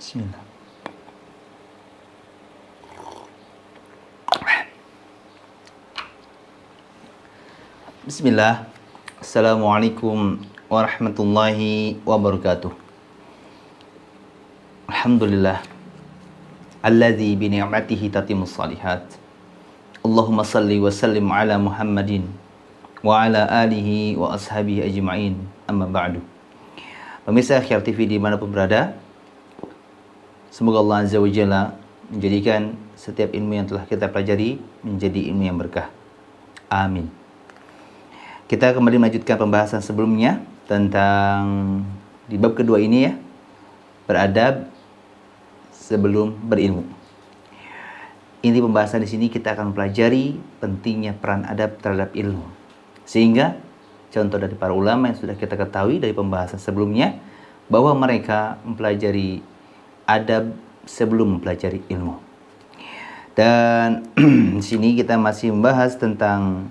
Bismillah. Bismillah. Assalamualaikum warahmatullahi wabarakatuh. Alhamdulillah. Alladzi bi ni'matihi tatimmus shalihat. Allahumma salli wa sallim ala Muhammadin wa ala alihi wa ashabihi ajma'in. Amma ba'du. Pemirsa Khair TV dimanapun berada, semoga Allah Azza wa Jalla menjadikan setiap ilmu yang telah kita pelajari menjadi ilmu yang berkah. Amin. Kita kembali melanjutkan pembahasan sebelumnya tentang di bab kedua ini ya, beradab sebelum berilmu. Ini pembahasan di sini kita akan pelajari pentingnya peran adab terhadap ilmu. Sehingga contoh dari para ulama yang sudah kita ketahui dari pembahasan sebelumnya bahwa mereka mempelajari adab sebelum mempelajari ilmu. Dan di sini kita masih membahas tentang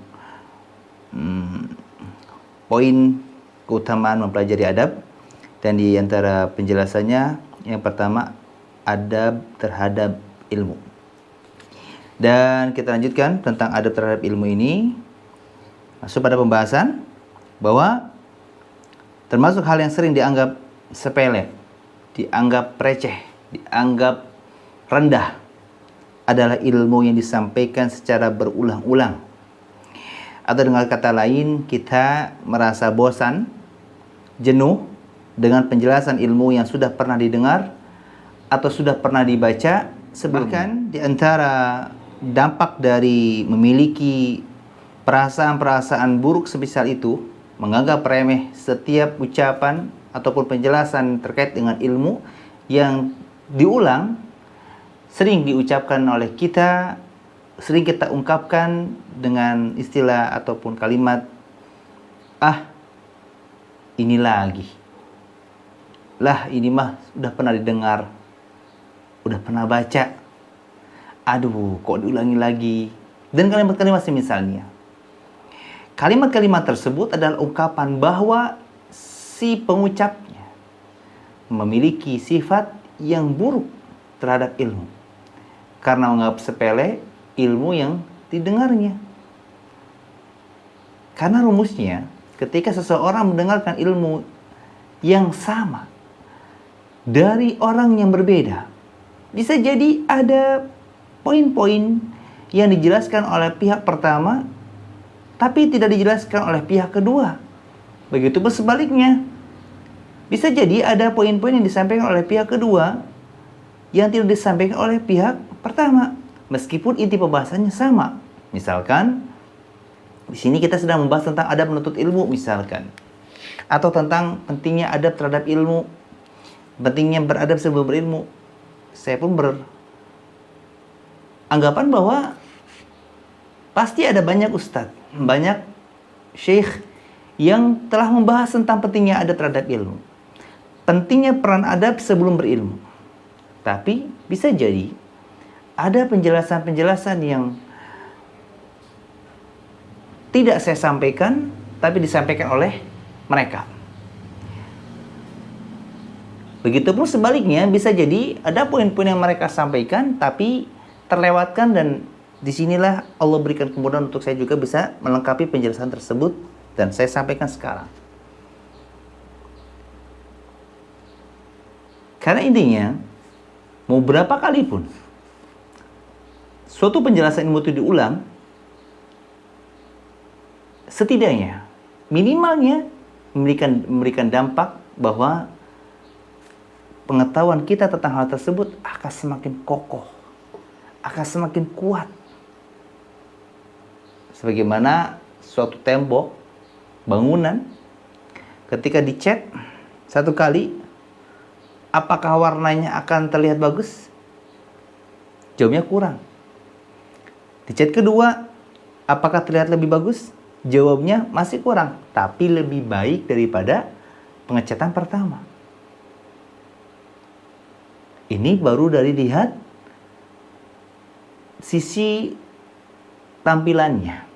poin keutamaan mempelajari adab, dan di antara penjelasannya yang pertama adab terhadap ilmu. Dan kita lanjutkan tentang adab terhadap ilmu ini, masuk pada pembahasan bahwa termasuk hal yang sering dianggap sepele, dianggap receh, dianggap rendah adalah ilmu yang disampaikan secara berulang-ulang. Atau dengan kata lain, kita merasa bosan, jenuh dengan penjelasan ilmu yang sudah pernah didengar atau sudah pernah dibaca sebelumnya. Bahkan di antara dampak dari memiliki perasaan-perasaan buruk semisal itu, menganggap remeh setiap ucapan ataupun penjelasan terkait dengan ilmu yang diulang, sering diucapkan oleh kita, sering kita ungkapkan dengan istilah ataupun kalimat, ini lagi. Lah, ini mah udah pernah didengar, udah pernah baca. Aduh, kok diulangi lagi? Dan kalimat-kalimat semisalnya. Kalimat-kalimat tersebut adalah ungkapan bahwa si pengucapnya memiliki sifat yang buruk terhadap ilmu, karena menganggap sepele ilmu yang didengarnya. Karena rumusnya, ketika seseorang mendengarkan ilmu yang sama dari orang yang berbeda, bisa jadi ada poin-poin yang dijelaskan oleh pihak pertama tapi tidak dijelaskan oleh pihak kedua. Begitupun sebaliknya. Bisa jadi ada poin-poin yang disampaikan oleh pihak kedua yang tidak disampaikan oleh pihak pertama, meskipun inti pembahasannya sama. Misalkan di sini kita sedang membahas tentang adab menuntut ilmu misalkan, atau tentang pentingnya adab terhadap ilmu, pentingnya beradab sebelum berilmu. Saya pun beranggapan bahwa pasti ada banyak ustadz, banyak syekh yang telah membahas tentang pentingnya adab terhadap ilmu, pentingnya peran adab sebelum berilmu. Tapi bisa jadi ada penjelasan-penjelasan yang tidak saya sampaikan, tapi disampaikan oleh mereka. Begitupun sebaliknya, bisa jadi ada poin-poin yang mereka sampaikan, tapi terlewatkan, dan disinilah Allah berikan kemudahan untuk saya juga bisa melengkapi penjelasan tersebut, dan saya sampaikan sekarang. Karena intinya, mau berapa kali pun suatu penjelasan ilmu itu diulang, setidaknya, minimalnya memberikan dampak bahwa pengetahuan kita tentang hal tersebut akan semakin kokoh, akan semakin kuat. Sebagaimana suatu tembok, bangunan, ketika dicat satu kali, apakah warnanya akan terlihat bagus? Jawabnya kurang. Dicat kedua, apakah terlihat lebih bagus? Jawabnya masih kurang, tapi lebih baik daripada pengecatan pertama. Ini baru dari lihat sisi tampilannya.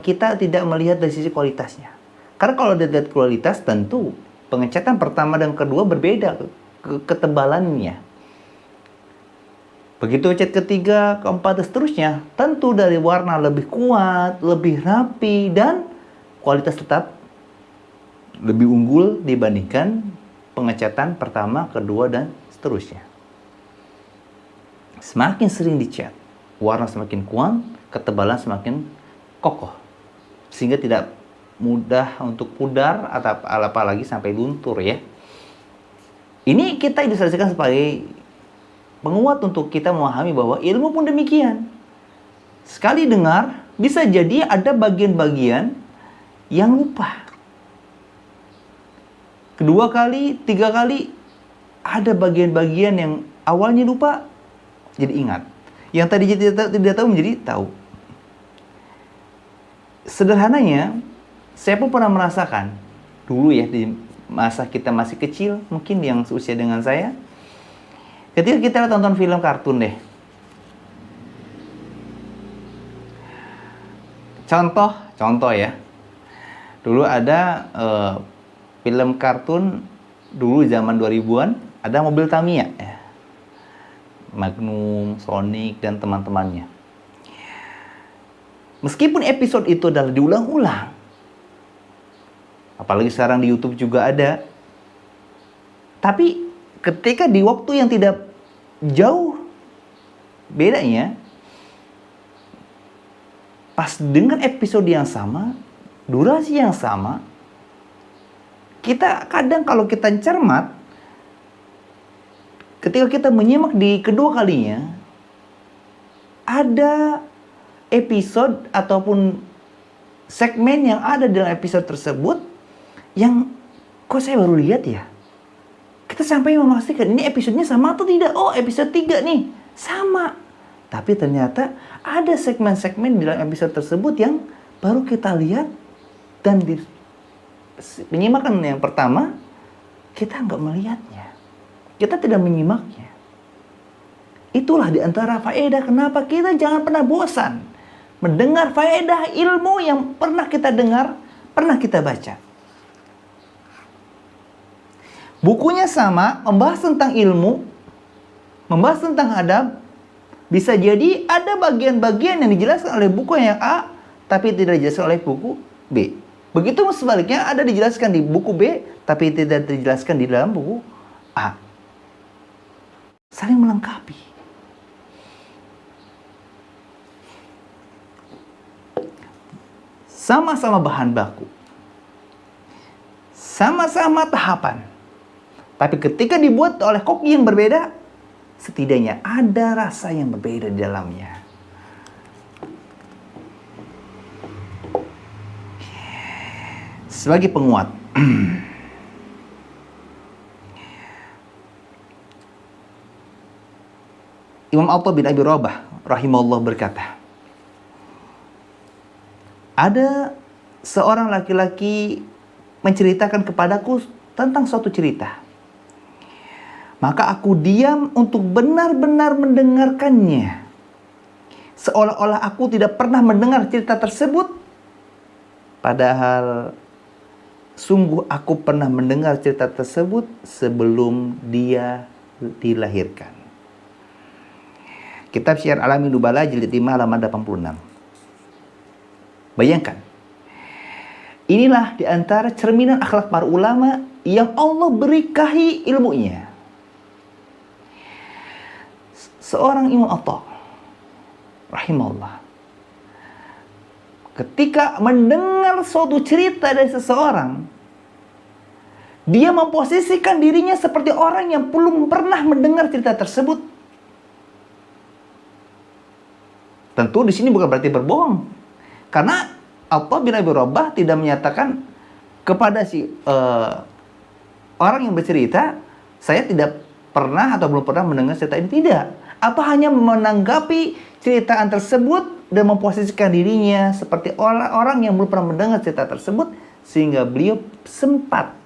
Kita tidak melihat dari sisi kualitasnya. Karena kalau dilihat kualitas, tentu pengecatan pertama dan kedua berbeda. ketebalannya. Begitu chat ketiga, keempat, dan seterusnya, tentu dari warna lebih kuat, lebih rapi, dan kualitas tetap lebih unggul dibandingkan pengecatan pertama, kedua, dan seterusnya. Semakin sering dicat, warna semakin kuat, ketebalan semakin kokoh, sehingga tidak mudah untuk pudar atau apalagi sampai luntur ya. Ini kita ilustrasikan sebagai penguat untuk kita memahami bahwa ilmu pun demikian. Sekali dengar, bisa jadi ada bagian-bagian yang lupa. Kedua kali, tiga kali, ada bagian-bagian yang awalnya lupa, jadi ingat. Yang tadi tidak tahu menjadi tahu. Sederhananya, saya pun pernah merasakan dulu ya, di masa kita masih kecil, mungkin yang seusia dengan saya, ketika kita tonton film kartun deh. Contoh ya. Dulu ada film kartun dulu zaman 2000-an, ada mobil Tamiya ya. Magnum, Sonic, dan teman-temannya. Meskipun episode itu adalah diulang-ulang, apalagi sekarang di YouTube juga ada, tapi ketika di waktu yang tidak jauh bedanya, pas dengan episode yang sama, durasi yang sama, kita kadang kalau kita cermat, ketika kita menyimak di kedua kalinya, ada episode ataupun segmen yang ada dalam episode tersebut yang kok saya baru lihat ya. Kita sampai memastikan ini episodenya sama atau tidak. Oh, episode 3 nih, sama. Tapi ternyata ada segmen-segmen di dalam episode tersebut yang baru kita lihat, dan di penyimakan yang pertama kita nggak melihatnya. Kita tidak menyimaknya. Itulah diantara faedah kenapa kita jangan pernah bosan mendengar faedah ilmu yang pernah kita dengar, pernah kita baca. Bukunya sama, membahas tentang ilmu, membahas tentang adab. Bisa jadi ada bagian-bagian yang dijelaskan oleh buku yang A, tapi tidak dijelaskan oleh buku B. Begitu sebaliknya, ada dijelaskan di buku B, tapi tidak dijelaskan di dalam buku A. Saling melengkapi. Sama-sama bahan baku, sama-sama tahapan, tapi ketika dibuat oleh koki yang berbeda, setidaknya ada rasa yang berbeda di dalamnya. Sebagai penguat, Imam Atha bin Abi Rabah rahimahullah berkata, ada seorang laki-laki menceritakan kepadaku tentang suatu cerita. Maka aku diam untuk benar-benar mendengarkannya. Seolah-olah aku tidak pernah mendengar cerita tersebut. Padahal sungguh aku pernah mendengar cerita tersebut sebelum dia dilahirkan. Kitab Syiar Alamin Nubala jilid 5 halaman 86. Bayangkan, inilah di antara cerminan akhlak para ulama yang Allah berkahi ilmunya. Seorang Imam Atha rahimahullah, ketika mendengar suatu cerita dari seseorang, dia memposisikan dirinya seperti orang yang belum pernah mendengar cerita tersebut. Tentu di sini bukan berarti berbohong. Karena Atha bin Abi Rabah tidak menyatakan kepada si orang yang bercerita, saya tidak pernah atau belum pernah mendengar cerita ini, tidak. Atau hanya menanggapi ceritaan tersebut dan memposisikan dirinya seperti orang yang belum pernah mendengar cerita tersebut, sehingga beliau sempat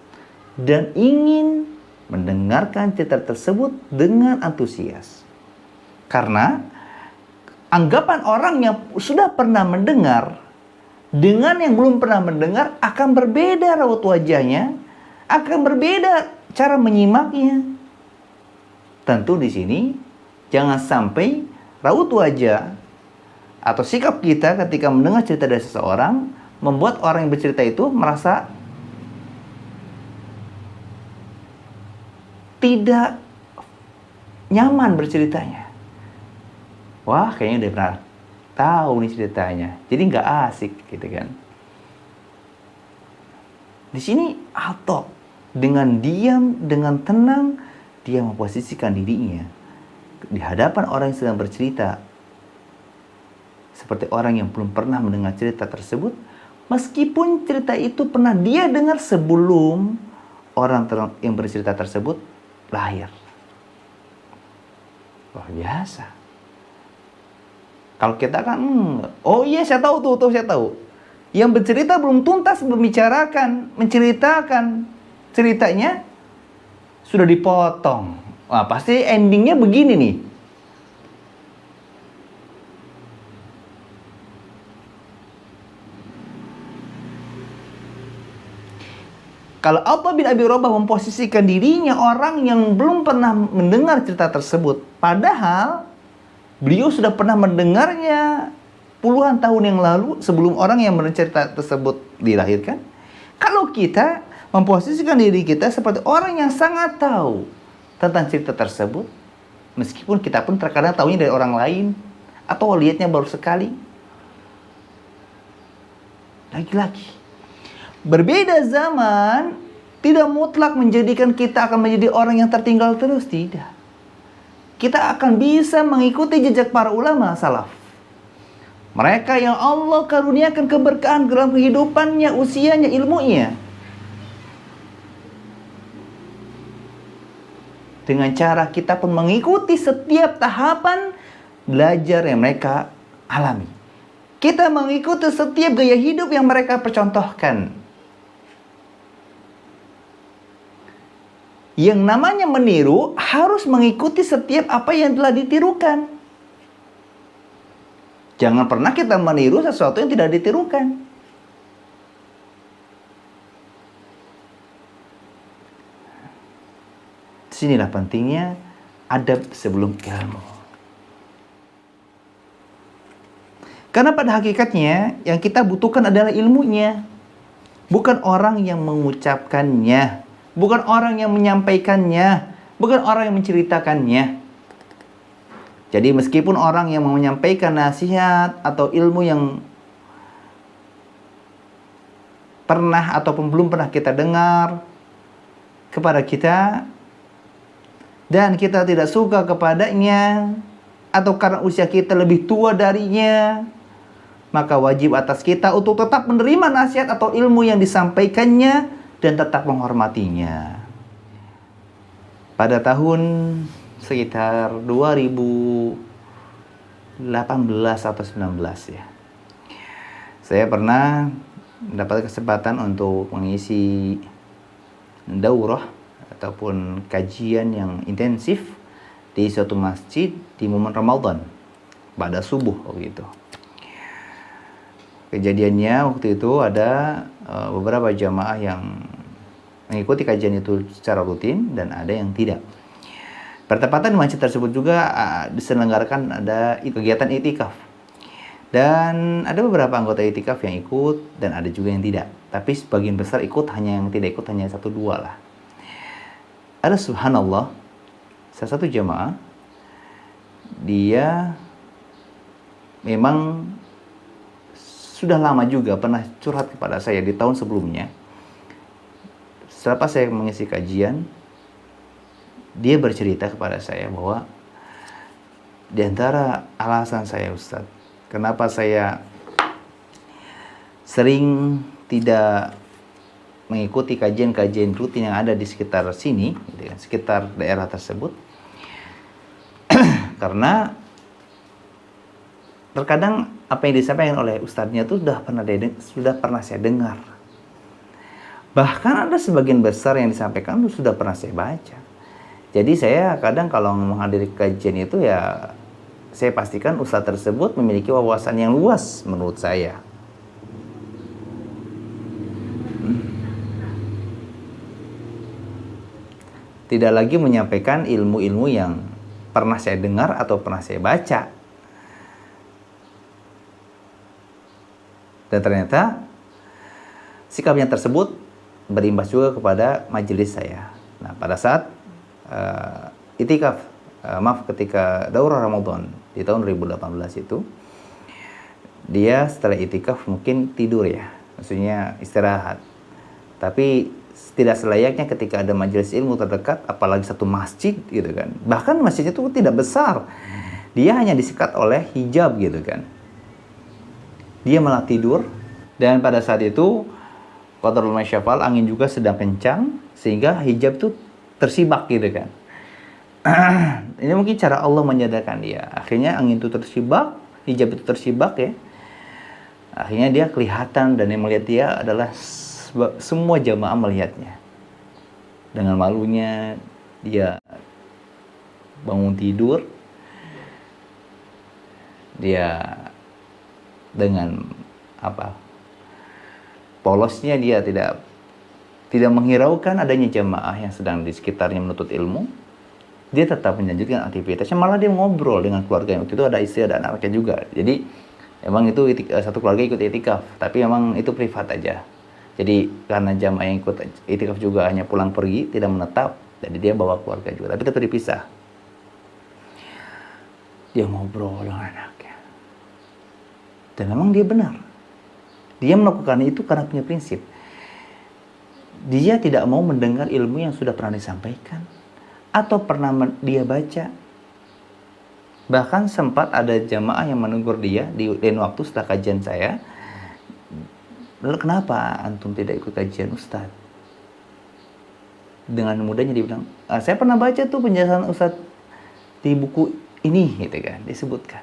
dan ingin mendengarkan cerita tersebut dengan antusias. Karena anggapan orang yang sudah pernah mendengar dengan yang belum pernah mendengar akan berbeda raut wajahnya, akan berbeda cara menyimaknya, tentu di sini jangan sampai raut wajah atau sikap kita ketika mendengar cerita dari seseorang membuat orang yang bercerita itu merasa tidak nyaman berceritanya. Wah, kayaknya udah pernah tahu nih ceritanya, jadi nggak asik gitu kan. Di sini Al-Top dengan diam, dengan tenang, dia memposisikan dirinya di hadapan orang yang sedang bercerita seperti orang yang belum pernah mendengar cerita tersebut, meskipun cerita itu pernah dia dengar sebelum orang yang bercerita tersebut lahir. Luar biasa. Kalau kita kan, oh iya saya tahu tuh saya tahu. Yang bercerita belum tuntas menceritakan ceritanya sudah dipotong. Wah, pasti endingnya begini nih. Kalau Atha bin Abi Rabah memposisikan dirinya orang yang belum pernah mendengar cerita tersebut, padahal beliau sudah pernah mendengarnya puluhan tahun yang lalu sebelum orang yang bercerita tersebut dilahirkan. Kalau kita memposisikan diri kita seperti orang yang sangat tahu tentang cerita tersebut, meskipun kita pun terkadang tahunya dari orang lain atau lihatnya baru sekali. Lagi-lagi, berbeda zaman tidak mutlak menjadikan kita akan menjadi orang yang tertinggal terus, tidak. Kita akan bisa mengikuti jejak para ulama salaf. Mereka yang Allah karuniakan keberkahan dalam kehidupannya, usianya, ilmunya. Dengan cara kita pun mengikuti setiap tahapan belajar yang mereka alami. Kita mengikuti setiap gaya hidup yang mereka percontohkan. Yang namanya meniru harus mengikuti setiap apa yang telah ditirukan. Jangan pernah kita meniru sesuatu yang tidak ditirukan. Disinilah pentingnya adab sebelum ilmu. Karena pada hakikatnya yang kita butuhkan adalah ilmunya. Bukan orang yang mengucapkannya. Bukan orang yang menyampaikannya. Bukan orang yang menceritakannya. Jadi meskipun orang yang menyampaikan nasihat atau ilmu yang pernah ataupun belum pernah kita dengar kepada kita, dan kita tidak suka kepadanya, atau karena usia kita lebih tua darinya, maka wajib atas kita untuk tetap menerima nasihat atau ilmu yang disampaikannya dan tetap menghormatinya. Pada tahun sekitar 2018 atau 19 ya, saya pernah mendapat kesempatan untuk mengisi daurah ataupun kajian yang intensif di suatu masjid di momen Ramadan pada subuh begitu. Kejadiannya waktu itu ada beberapa jamaah yang mengikuti kajian itu secara rutin dan ada yang tidak. Bertepatan di masjid tersebut juga diselenggarakan ada kegiatan itikaf. Dan ada beberapa anggota itikaf yang ikut dan ada juga yang tidak. Tapi sebagian besar ikut, hanya yang tidak ikut hanya 1-2 lah. Ada subhanallah, salah satu jamaah, dia memang sudah lama juga pernah curhat kepada saya di tahun sebelumnya. Setelah saya mengisi kajian, dia bercerita kepada saya bahwa di antara alasan saya, Ustadz, kenapa saya sering tidak mengikuti kajian-kajian rutin yang ada di sekitar sini, gitu ya, sekitar daerah tersebut, karena terkadang apa yang disampaikan oleh ustadznya itu sudah pernah saya dengar. Bahkan ada sebagian besar yang disampaikan itu sudah pernah saya baca. Jadi saya kadang kalau menghadiri kajian itu ya saya pastikan ustadz tersebut memiliki wawasan yang luas menurut saya. Tidak lagi menyampaikan ilmu-ilmu yang pernah saya dengar atau pernah saya baca. Dan ternyata sikapnya tersebut berimbas juga kepada majelis saya. Nah, pada saat itikaf, ketika daurah Ramadan di tahun 2018 itu, dia setelah itikaf mungkin tidur ya, maksudnya istirahat. Tapi tidak selayaknya ketika ada majelis ilmu terdekat, apalagi satu masjid gitu kan. Bahkan masjidnya itu tidak besar. Dia hanya disekat oleh hijab gitu kan. Dia malah tidur, dan pada saat itu qadarul masyafal, angin juga sedang kencang sehingga hijab itu tersibak gitu kan. Ini mungkin cara Allah menyadarkan dia. Akhirnya angin itu tersibak, hijab itu tersibak ya. Akhirnya dia kelihatan, dan yang melihat dia adalah semua jamaah melihatnya. Dengan malunya dia bangun tidur. Dia dengan polosnya dia tidak menghiraukan adanya jamaah yang sedang di sekitarnya menuntut ilmu. Dia tetap melanjutkan aktivitasnya, malah dia ngobrol dengan keluarga. Waktu itu ada istri, ada anaknya juga. Jadi emang itu satu keluarga ikut itikaf, tapi emang itu privat aja. Jadi karena jamaah yang ikut itikaf juga hanya pulang pergi, tidak menetap, jadi dia bawa keluarga juga, tapi tetap dipisah. Dia ngobrol dengan anaknya. Dan memang dia benar. Dia melakukan itu karena punya prinsip. Dia tidak mau mendengar ilmu yang sudah pernah disampaikan atau pernah dia baca. Bahkan sempat ada jamaah yang menegur dia di lain waktu setelah kajian saya. Lalu kenapa antum tidak ikut kajian Ustadz? Dengan mudahnya dia bilang, saya pernah baca tuh penjelasan Ustadz di buku ini, gitu kan, disebutkan.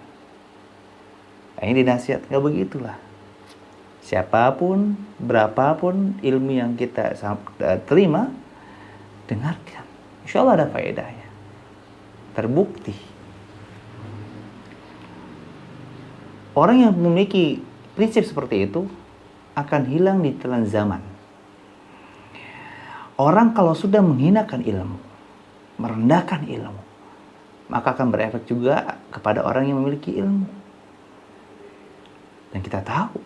Nah, ini dinasihat, nggak begitulah. Siapapun, berapapun ilmu yang kita terima, dengarkan. Insya Allah ada faedahnya. Terbukti. Orang yang memiliki prinsip seperti itu akan hilang di telan zaman. Orang kalau sudah menghinakan ilmu, merendahkan ilmu, maka akan berefek juga kepada orang yang memiliki ilmu. Dan kita tahu,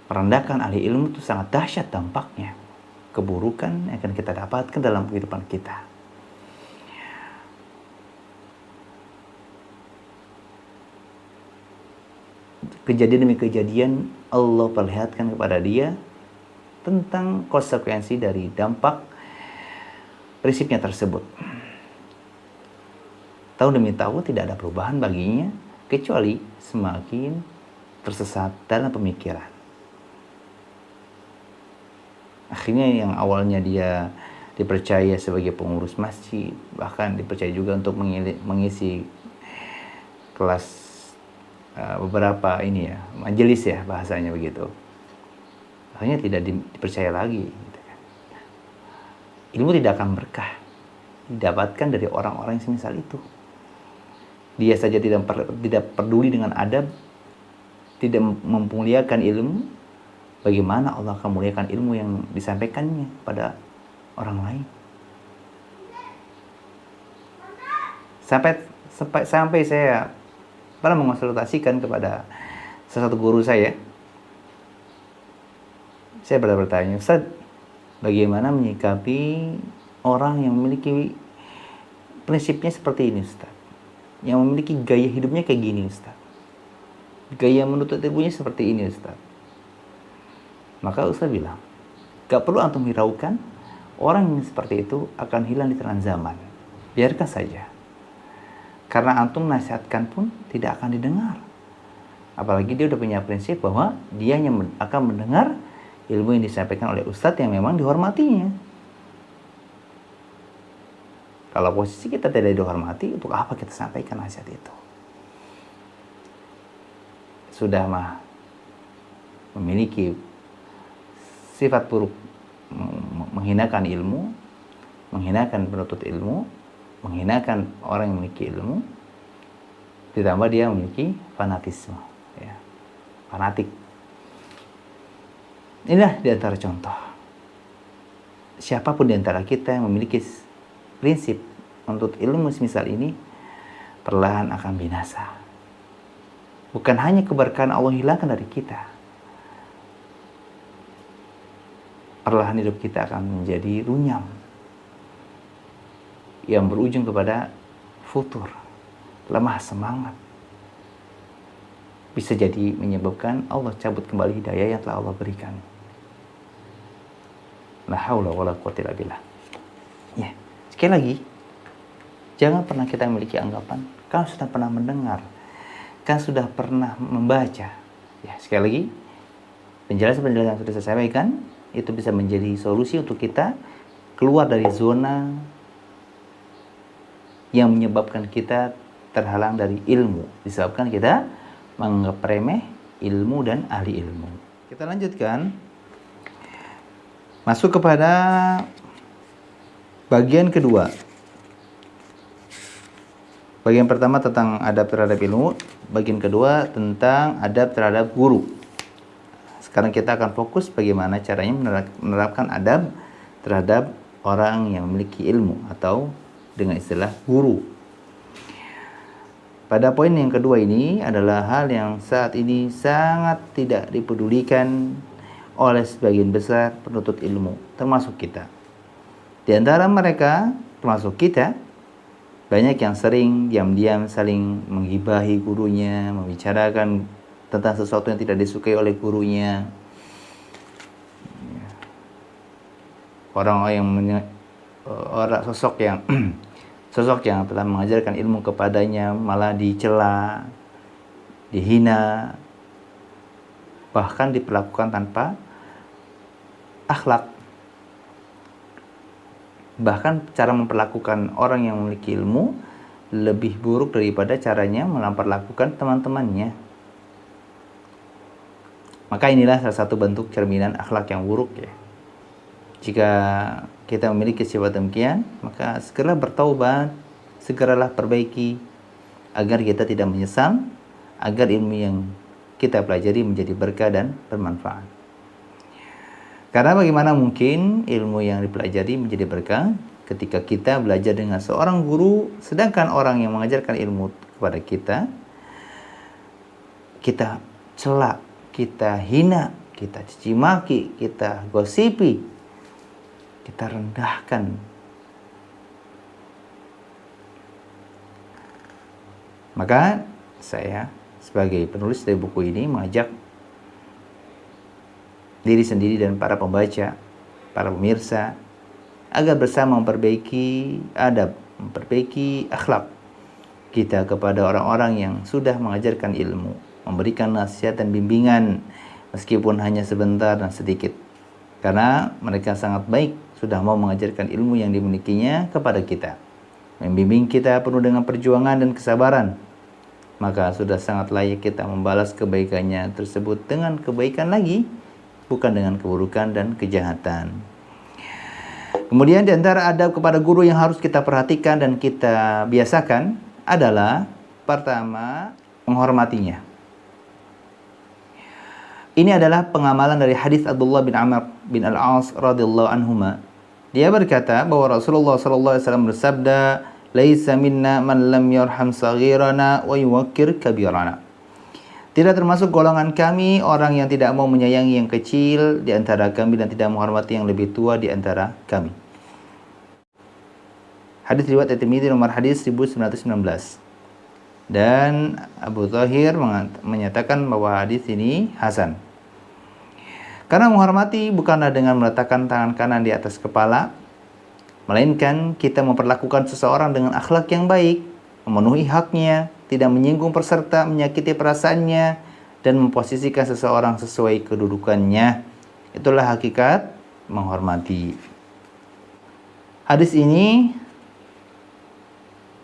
merendahkan ahli ilmu itu sangat dahsyat dampaknya. Keburukan yang akan kita dapatkan dalam kehidupan kita. Kejadian demi kejadian Allah perlihatkan kepada dia tentang konsekuensi dari dampak prinsipnya tersebut. Tahun demi tahun tidak ada perubahan baginya, kecuali semakin tersesat dalam pemikiran. Akhirnya yang awalnya dia dipercaya sebagai pengurus masjid, bahkan dipercaya juga untuk mengisi kelas beberapa majelis ya, bahasanya begitu. Akhirnya tidak dipercaya lagi. Gitu kan. Ilmu tidak akan berkah didapatkan dari orang-orang yang semisal itu. Dia saja tidak peduli dengan adab, tidak memuliakan ilmu, bagaimana Allah akan muliakan ilmu yang disampaikannya pada orang lain. Sampai saya pernah mengonsultasikan kepada salah satu guru saya. Saya bertanya, Ustaz, bagaimana menyikapi orang yang memiliki prinsipnya seperti ini, Ustaz? Yang memiliki gaya hidupnya kayak gini, Ustaz. Gaya menuntut ilmunya seperti ini, Ustaz. Maka Ustaz bilang, gak perlu antum hiraukan, orang yang seperti itu akan hilang di telan zaman. Biarkan saja. Karena antum nasihatkan pun tidak akan didengar. Apalagi dia udah punya prinsip bahwa dia hanya akan mendengar ilmu yang disampaikan oleh Ustadz yang memang dihormatinya. Kalau posisi kita tidak dihormati, untuk apa kita sampaikan nasihat itu? Sudah mah memiliki sifat buruk, menghinakan ilmu, menghinakan penuntut ilmu, menghinakan orang yang memiliki ilmu, ditambah dia memiliki fanatisme, ya, fanatik. Inilah di antara contoh. Siapapun di antara kita yang memiliki prinsip menuntut ilmu semisal ini perlahan akan binasa. Bukan hanya keberkahan Allah hilangkan dari kita, perlahan hidup kita akan menjadi runyam yang berujung kepada futur, lemah semangat. Bisa jadi menyebabkan Allah cabut kembali hidayah yang telah Allah berikan. La haula wala quwwata illa billah. Ya, sekali lagi, jangan pernah kita memiliki anggapan kan sudah pernah mendengar, kan sudah pernah membaca. Ya, sekali lagi, penjelasan-penjelasan yang sudah saya sampaikan itu bisa menjadi solusi untuk kita keluar dari zona yang menyebabkan kita terhalang dari ilmu, disebabkan kita menganggap remeh ilmu dan ahli ilmu. Kita lanjutkan, masuk kepada bagian kedua. Bagian pertama tentang adab terhadap ilmu, bagian kedua tentang adab terhadap guru. Sekarang kita akan fokus bagaimana caranya menerapkan adab terhadap orang yang memiliki ilmu atau dengan istilah guru. Pada poin yang kedua ini adalah hal yang saat ini sangat tidak dipedulikan oleh sebagian besar penuntut ilmu, termasuk kita. Di antara mereka, termasuk kita, banyak yang sering diam-diam saling menggibahi gurunya, membicarakan tentang sesuatu yang tidak disukai oleh gurunya. Sosok yang telah mengajarkan ilmu kepadanya malah dicela, dihina, bahkan diperlakukan tanpa akhlak. Bahkan cara memperlakukan orang yang memiliki ilmu lebih buruk daripada caranya memperlakukan teman-temannya. Maka inilah salah satu bentuk cerminan akhlak yang buruk ya. Jika kita memiliki sifat demikian, maka segeralah bertaubat, segeralah perbaiki agar kita tidak menyesal, agar ilmu yang kita pelajari menjadi berkah dan bermanfaat. Karena bagaimana mungkin ilmu yang dipelajari menjadi berkah ketika kita belajar dengan seorang guru, sedangkan orang yang mengajarkan ilmu kepada kita celak, kita hina, kita caci maki, kita gosipi, kita rendahkan. Maka saya sebagai penulis dari buku ini mengajak diri sendiri dan para pembaca, para pemirsa, agar bersama memperbaiki adab, memperbaiki akhlak kita kepada orang-orang yang sudah mengajarkan ilmu, memberikan nasihat dan bimbingan meskipun hanya sebentar dan sedikit. Karena mereka sangat baik sudah mau mengajarkan ilmu yang dimilikinya kepada kita, membimbing kita penuh dengan perjuangan dan kesabaran. Maka sudah sangat layak kita membalas kebaikannya tersebut dengan kebaikan lagi, bukan dengan keburukan dan kejahatan. Kemudian di antara adab kepada guru yang harus kita perhatikan dan kita biasakan adalah pertama, menghormatinya. Ini adalah pengamalan dari hadis Abdullah bin Amr bin Al-As radhiyallahu anhuma. Dia berkata bahwa Rasulullah sallallahu alaihi wasallam bersabda, "Laisa minna man lam yarham saghirana wa yuwaqqir kabirana." Tidak termasuk golongan kami orang yang tidak mau menyayangi yang kecil di antara kami dan tidak menghormati yang lebih tua di antara kami. Hadis riwayat At-Tirmidzi nomor hadis 1919. Dan Abu Thahir menyatakan bahwa hadis ini hasan. Karena menghormati bukanlah dengan meletakkan tangan kanan di atas kepala, melainkan kita memperlakukan seseorang dengan akhlak yang baik, memenuhi haknya, tidak menyinggung peserta, menyakiti perasaannya, dan memposisikan seseorang sesuai kedudukannya. Itulah hakikat menghormati. Hadis ini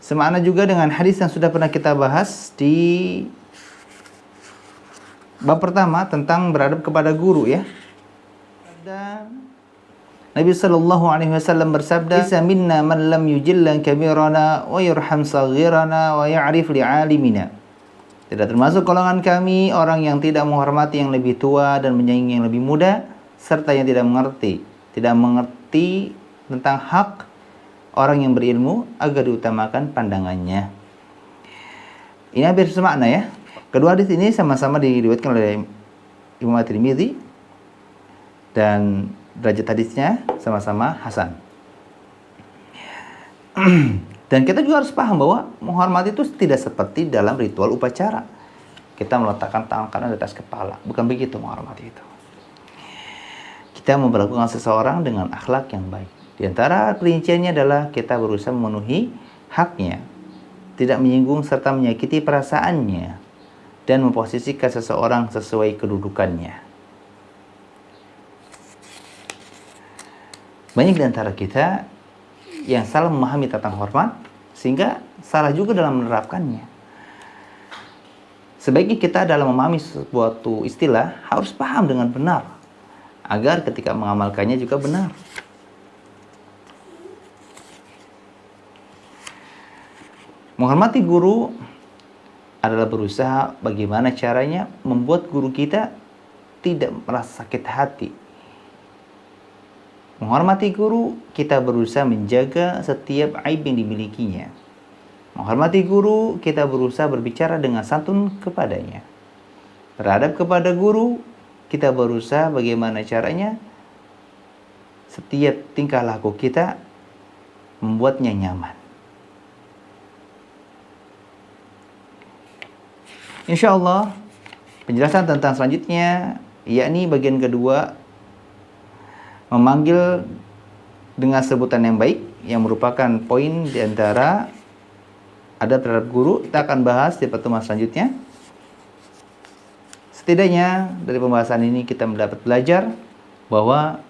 semakna juga dengan hadis yang sudah pernah kita bahas di bab pertama tentang beradab kepada guru ya. Nabi sallallahu alaihi wasallam bersabda, "Laisa minna man lam yujilla kabirana wa yurham saghirana wa ya'rif li'alimina." Tidak termasuk golongan kami orang yang tidak menghormati yang lebih tua dan menyayangi yang lebih muda, serta yang tidak mengerti tentang hak orang yang berilmu agar diutamakan pandangannya. Ini hampir semakna ya. Kedua hadis ini sama-sama diriwayatkan oleh Imam At-Tirmidzi dan derajat hadisnya sama-sama hasan. Dan kita juga harus paham bahwa menghormati itu tidak seperti dalam ritual upacara. Kita meletakkan tangan kanan di atas kepala. Bukan begitu menghormati itu. Kita memperlakukan seseorang dengan akhlak yang baik. Di antara perinciannya adalah kita berusaha memenuhi haknya, tidak menyinggung serta menyakiti perasaannya, dan memposisikan seseorang sesuai kedudukannya. Banyak di antara kita yang salah memahami tentang hormat, sehingga salah juga dalam menerapkannya. Sebaiknya kita dalam memahami suatu istilah harus paham dengan benar, agar ketika mengamalkannya juga benar. Menghormati guru adalah berusaha bagaimana caranya membuat guru kita tidak merasa sakit hati. Menghormati guru, kita berusaha menjaga setiap aib yang dimilikinya. Menghormati guru, kita berusaha berbicara dengan santun kepadanya. Terhadap kepada guru, kita berusaha bagaimana caranya setiap tingkah laku kita membuatnya nyaman. Insya Allah, penjelasan tentang selanjutnya, yakni bagian kedua, memanggil dengan sebutan yang baik, yang merupakan poin di antara adab terhadap guru, kita akan bahas di pertemuan selanjutnya. Setidaknya dari pembahasan ini kita mendapat belajar bahwa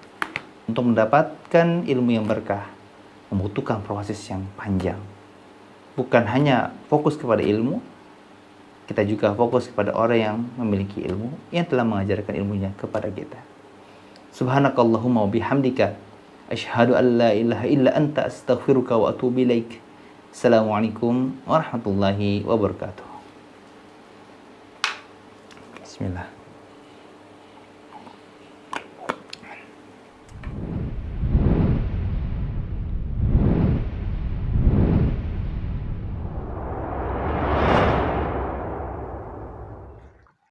untuk mendapatkan ilmu yang berkah membutuhkan proses yang panjang. Bukan hanya fokus kepada ilmu, kita juga fokus kepada orang yang memiliki ilmu, yang telah mengajarkan ilmunya kepada kita. Subhanakallahumma wa bihamdika asyhadu an la ilaha illa anta astaghfiruka wa atubu ilaik. Assalamualaikum warahmatullahi wabarakatuh. Bismillah.